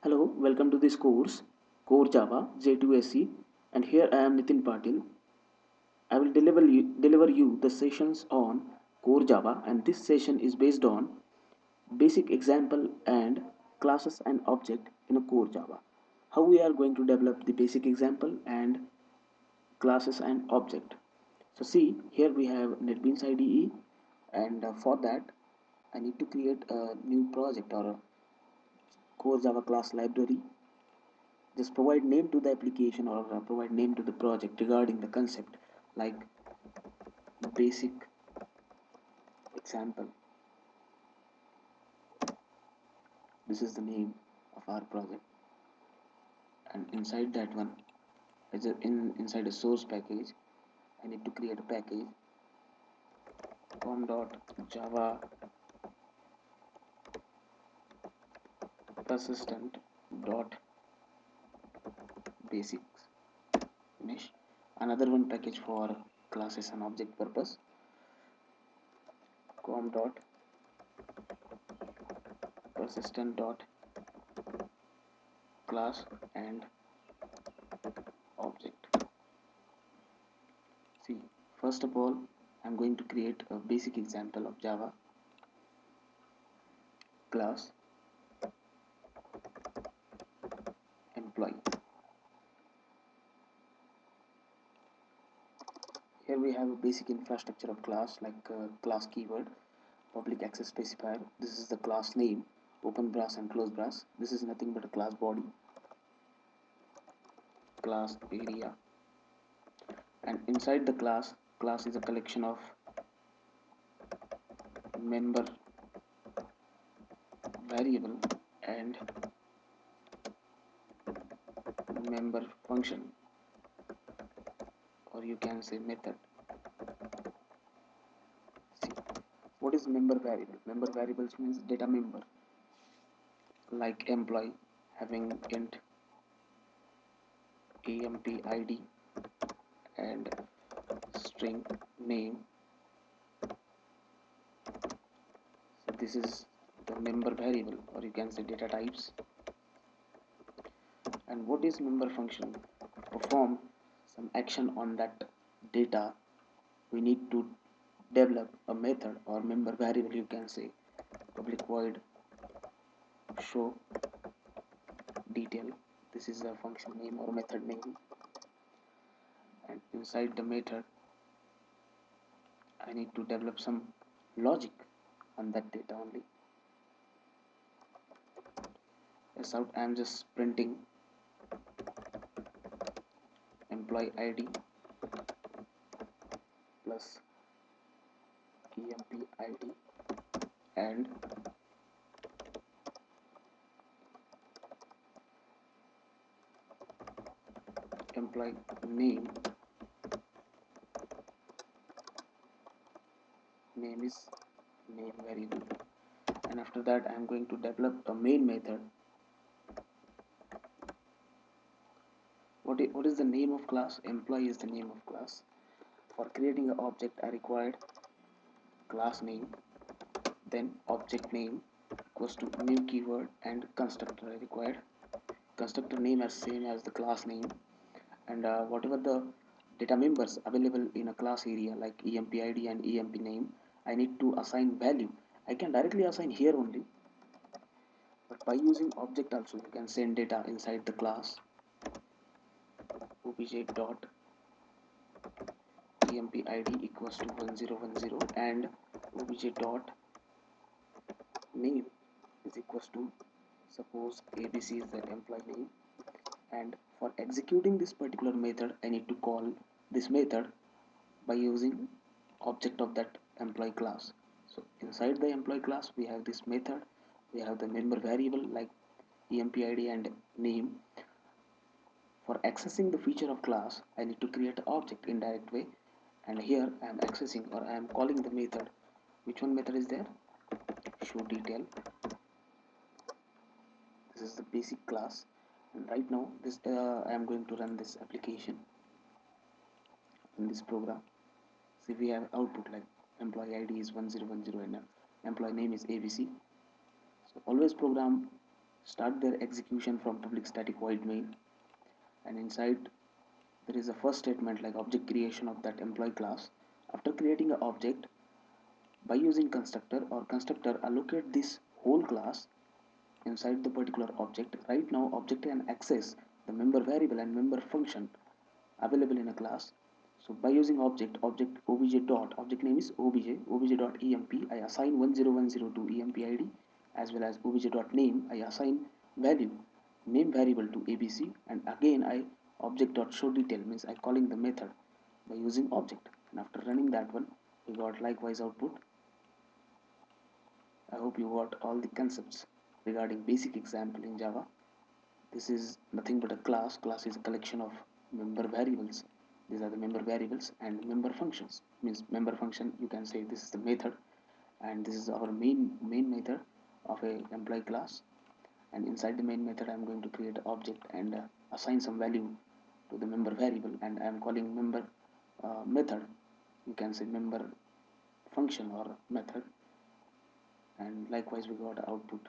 Hello, welcome to this course, Core Java J2SE, and here I am Nitin Patil. I will deliver you the sessions on Core Java, and this session is based on basic example and classes and object in a Core Java. How we are going to develop the basic example and classes and object. So see, here we have NetBeans IDE, and for that I need to create a new project or a Core Java class library. Just provide name to the application or provide name to the project regarding the concept, like basic example. This is the name of our project, and inside that one, inside a source package, I need to create a package com.java persistent dot basics. Finish. Another one package for classes and object purpose, com dot persistent dot class and object. See, first of all, I'm going to create a basic example of Java class employee. Here we have a basic infrastructure of class, like class keyword, public access specifier. This is the class name, open brace and close brace. This is nothing but a class body, class area, and inside the class is a collection of member variable and member function, or you can say method. See, what is member variable? Member variables means data member, like employee having int empid and string name. So this is the member variable, or you can say data types. And what is member function? Perform some action on that data. We need to develop a method or member variable, you can say public void show detail. This is a function name or method name, and inside the method I need to develop some logic on that data only. As out, I am just printing employee ID plus emp ID and employee name. Name is name variable, and after that I am going to develop a main method. What is the name of class? Employee is the name of class. For creating an object I required class name, then object name equals to new keyword, and constructor I required constructor name as same as the class name, and whatever the data members available in a class area like emp id and emp name, I need to assign value. I can directly assign here only, but by using object also you can send data inside the class obj dot emp id equals to 1010 and obj dot name is equals to, suppose abc is the employee name, and for executing this particular method I need to call this method by using object of that employee class. So inside the employee class we have this method, we have the member variable like empid and name. For accessing the feature of class I need to create an object in direct way, and here I am accessing or I am calling the method. Which one method is there? Show detail. This is the basic class, and right now this I am going to run this application in this program. See, we have output like employee ID is 1010 and employee name is ABC. So always program start their execution from public static void main, and inside there is a first statement like object creation of that employee class. After creating an object by using constructor or constructor, allocate this whole class inside the particular object. Right now object can access the member variable and member function available in a class. So by using object obj dot, object name is obj dot emp, I assign 10102 emp id, as well as obj dot name, I assign value name variable to abc, and again I object dot show detail, means I calling the method by using object. And after running that one, we got likewise output. I hope you got all the concepts regarding basic example in Java. This is nothing but a class. Class is a collection of member variables. These are the member variables and member functions. Means member function, you can say this is the method, and this is our main method of a employee class. And inside the main method, I am going to create an object and assign some value to the member variable, and I am calling member method. You can say member function or method, and likewise we got output.